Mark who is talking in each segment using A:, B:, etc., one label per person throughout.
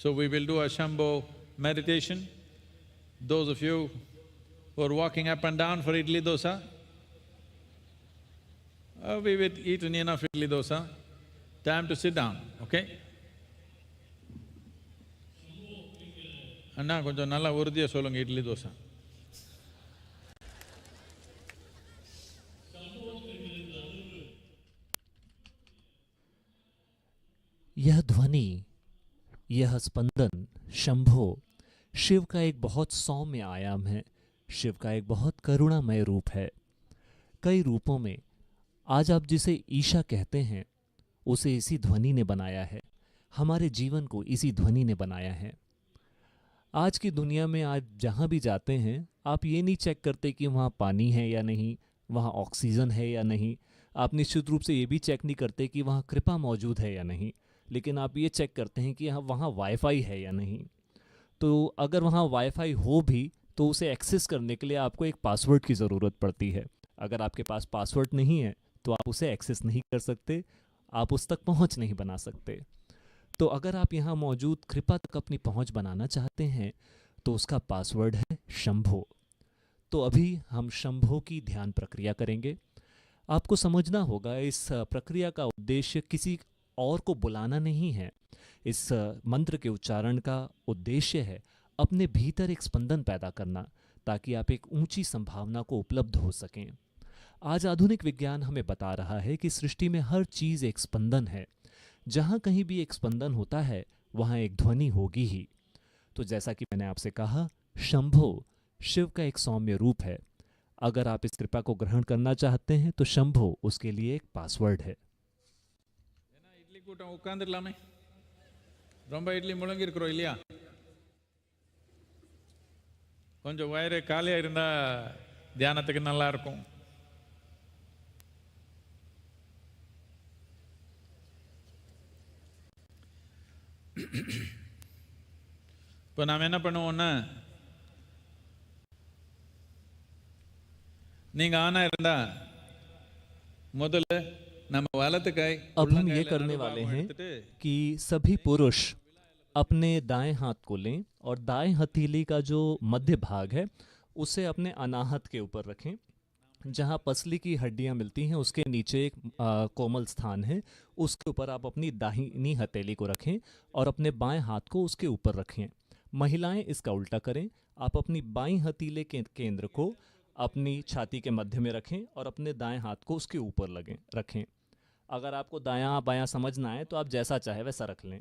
A: So we will do a Shambho meditation. Those of you who are walking up and down for idli dosa, we will eat enough idli dosa. Time to sit down, okay? அண்ணா கொஞ்சம் நல்லா உறுதியா சொல்லுங்க இட்லி தோசை.
B: यह ध्वनि, यह स्पंदन शंभो शिव का एक बहुत सौम्य आयाम है, शिव का एक बहुत करुणामय रूप है। कई रूपों में आज आप जिसे ईशा कहते हैं उसे इसी ध्वनि ने बनाया है, हमारे जीवन को इसी ध्वनि ने बनाया है। आज की दुनिया में आप जहाँ भी जाते हैं आप ये नहीं चेक करते कि वहाँ पानी है या नहीं, वहाँ ऑक्सीजन है या नहीं, आप निश्चित रूप से ये भी चेक नहीं करते कि वहाँ कृपा मौजूद है या नहीं, लेकिन आप ये चेक करते हैं कि वहाँ वाईफाई है या नहीं। तो अगर वहाँ वाईफाई हो भी तो उसे एक्सेस करने के लिए आपको एक पासवर्ड की ज़रूरत पड़ती है। अगर आपके पास पासवर्ड नहीं है तो आप उसे एक्सेस नहीं कर सकते, आप उस तक पहुँच नहीं बना सकते। तो अगर आप यहाँ मौजूद कृपा तक अपनी पहुँच बनाना चाहते हैं तो उसका पासवर्ड है शंभो। तो अभी हम शंभो की ध्यान प्रक्रिया करेंगे। आपको समझना होगा इस प्रक्रिया का उद्देश्य किसी और को बुलाना नहीं है। इस मंत्र के उच्चारण का उद्देश्य है अपने भीतर एक स्पंदन पैदा करना, ताकि आप एक ऊंची संभावना को उपलब्ध हो सकें। आज आधुनिक विज्ञान हमें बता रहा है कि सृष्टि में हर चीज़ एक स्पंदन है। जहाँ कहीं भी एक स्पंदन होता है वहाँ एक ध्वनि होगी ही। तो जैसा कि मैंने आपसे कहा, शंभो शिव का एक सौम्य रूप है। अगर आप इस कृपा को ग्रहण करना चाहते हैं तो शंभो उसके लिए एक पासवर्ड है।
A: இட்லி கூட்டம் உட்கார்ந்துடலாமே, ரொம்ப இட்லி முழங்கி இருக்கிறோம் இல்லையா? கொஞ்சம் வயிறு காலியா இருந்தா தியானத்துக்கு நல்லா இருக்கும். இப்போ நாம் என்ன பண்ணுவோம்னா, நீங்க ஆனா இருந்தா முதல்ல நம்ம வலது கை
B: अब हम ये करने वाले हैं कि सभी पुरुष अपने दाएं हाथ को लें और दाएं हथेली का जो मध्य भाग है उसे अपने अनाहत के ऊपर रखें। जहाँ पसली की हड्डियाँ मिलती हैं उसके नीचे एक कोमल स्थान है, उसके ऊपर आप अपनी दाहिनी हथेली को रखें और अपने बाएं हाथ को उसके ऊपर रखें। महिलाएं इसका उल्टा करें, आप अपनी बाईं हथेली के केंद्र को अपनी छाती के मध्य में रखें और अपने दाएं हाथ को उसके ऊपर रखें। अगर आपको दायां बायां समझना है तो आप जैसा चाहे वैसा रख लें।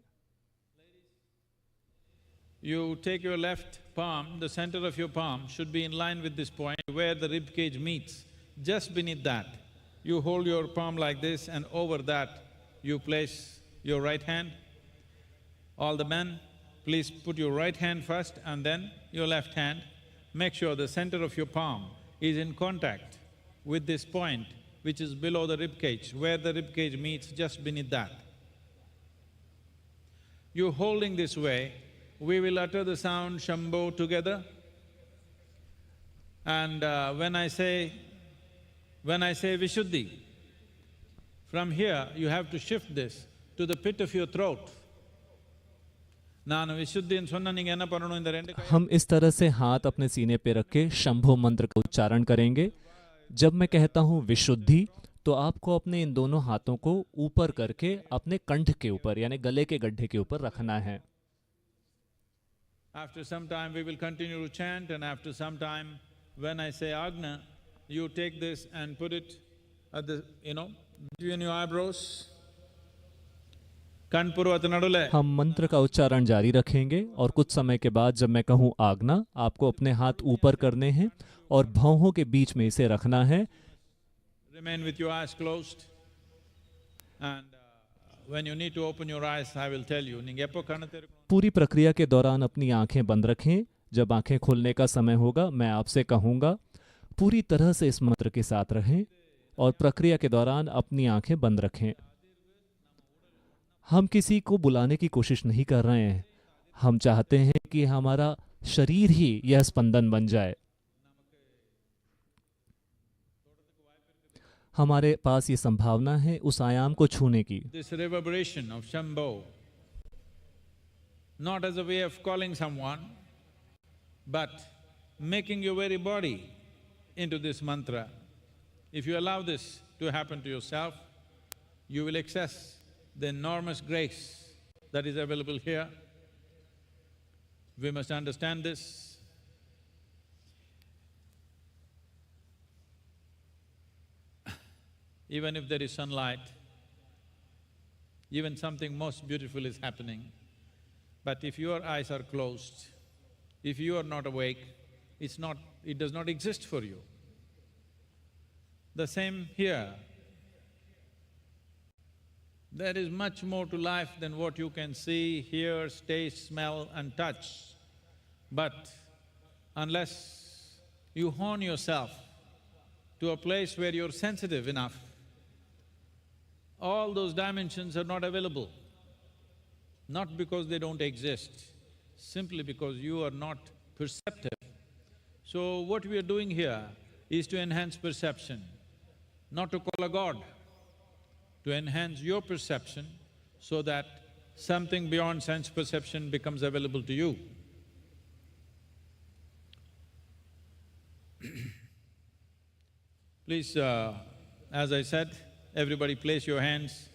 A: You take your left palm, the center of your palm should be in line with this point where the rib cage meets. Just beneath that, you hold your palm like this and over that you place your right hand. All the men, please put your right hand first and then your left hand. Make sure the center of your palm is in contact with this point which is below the rib cage, where the rib cage meets, just beneath that. You holding this way, we will utter the sound Shambho together. And when I say Vishuddhi, from here you have to shift this to the pit of your throat.
B: हम इस तरह से हाथ अपने सीने पे रख के शंभो मंत्र का उच्चारण करेंगे। जब मैं कहता हूँ विशुद्धि तो आपको अपने इन दोनों हाथों को ऊपर करके अपने कंठ के ऊपर यानी गले के गड्ढे के ऊपर रखना है।
A: After some time we will continue to chant, and after some time when I say Agna, you take this and put it at the, between your eyebrows.
B: हम मंत्र का उच्चारण जारी रखेंगे और कुछ समय के बाद जब मैं कहूँ आज्ञा, आपको अपने हाथ ऊपर करने हैं और भौहों के बीच में इसे रखना है।
A: Remain with your eyes closed, and when you need to open your eyes, I will tell you.
B: पूरी प्रक्रिया के दौरान अपनी आंखें बंद रखें। जब आंखें खोलने का समय होगा मैं आपसे कहूँगा। पूरी तरह से इस मंत्र के साथ रहें और प्रक्रिया के दौरान अपनी आंखें बंद रखें। हम किसी को बुलाने की कोशिश नहीं कर रहे हैं, हम चाहते हैं कि हमारा शरीर ही यह स्पंदन बन जाए। हमारे पास ये संभावना है उस आयाम को छूने की।
A: This reverberation of Shambho not as a way of calling someone, but making your very body into this mantra. If you allow this to happen to yourself, you will access the enormous grace that is available here. We must understand this. Even if there is sunlight, even something most beautiful is happening, but if your eyes are closed, if you are not awake, it does not exist for you. The same here. There is much more to life than what you can see, hear, taste, smell and touch. But unless you hone yourself to a place where you're sensitive enough, all those dimensions are not available. Not because they don't exist, simply because you are not perceptive. So what we are doing here is to enhance perception, not to call a god, to enhance your perception so that something beyond sense perception becomes available to you. Please, as I said, everybody place your hands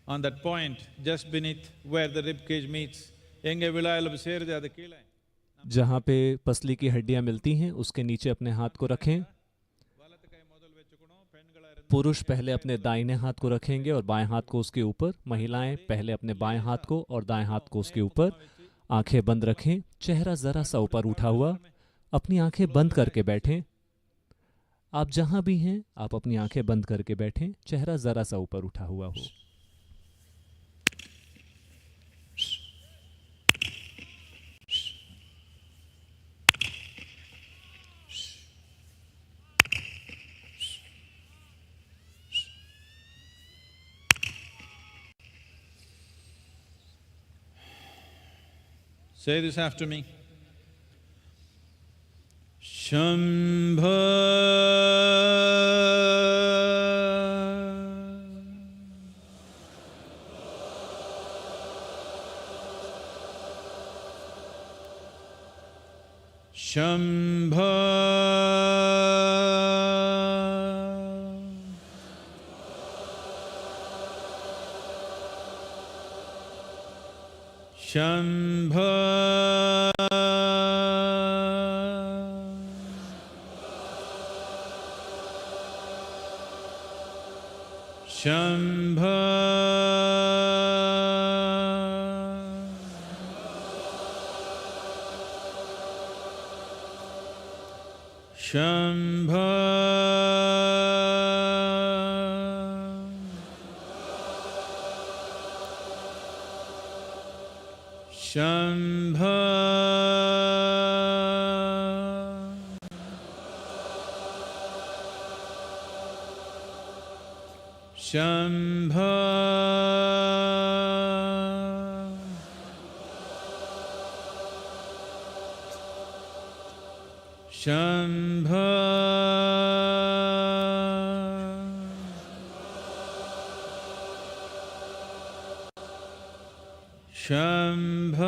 A: on that point just beneath where the rib cage meets.
B: जहाँ पे पसली की हड्डियाँ मिलती हैं उसके नीचे अपने हाथ को रखें। पुरुष पहले अपने दाहिने हाथ को रखेंगे और बाएं हाथ को उसके ऊपर। महिलाएं पहले अपने बाएं हाथ को और दाएं हाथ को उसके ऊपर। आंखें बंद रखें, चेहरा जरा सा ऊपर उठा हुआ। अपनी आंखें बंद करके बैठें। आप जहां भी हैं आप अपनी आंखें बंद करके बैठें, चेहरा जरा सा ऊपर उठा हुआ हो।
A: Say this after me. Shambha Shambha Shambha Shambha Shambha Shambha Shambha Shambha Shambha Shambha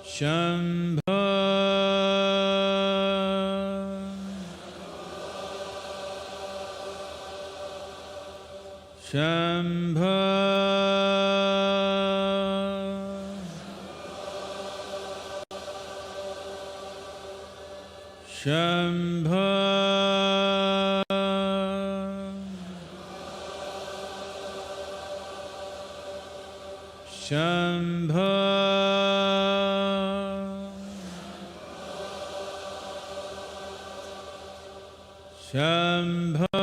A: Shambha Shambha Shambha Shambha Shambha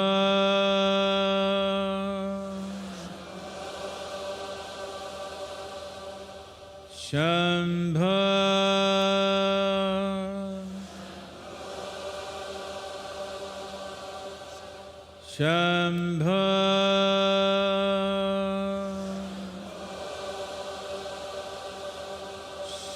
A: Shambha Shambha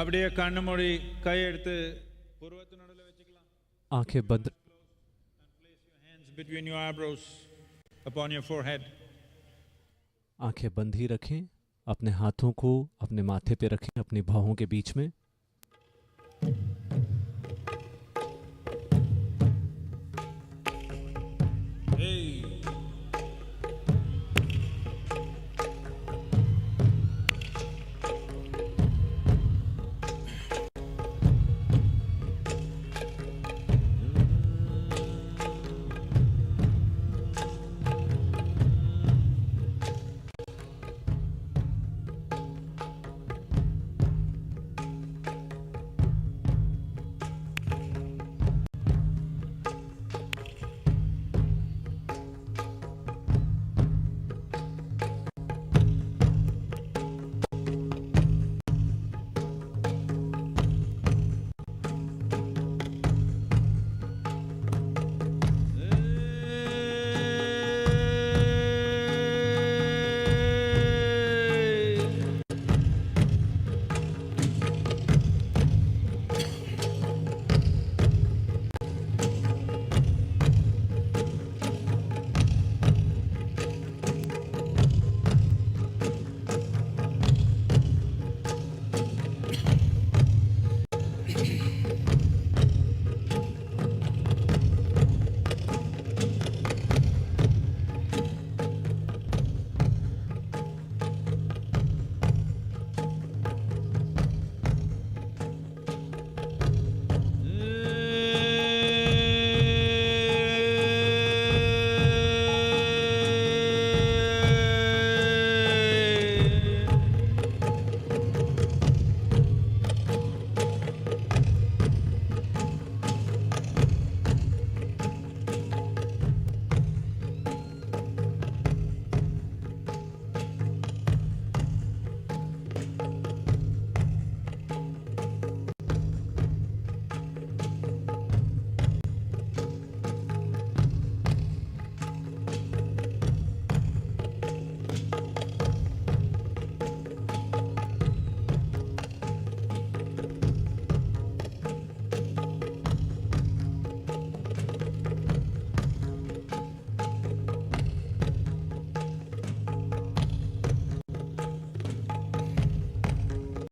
A: அப்படியே கண்ணு மூடி கை எடுத்து புருவத்து நடுவுல வச்சுக்கலாம்.
B: आंखें बंद,
A: Place your hands between your eyebrows upon your forehead.
B: आंखें बंद ही रखें, अपने हाथों को अपने माथे पे रखें, अपनी बाहों के बीच में।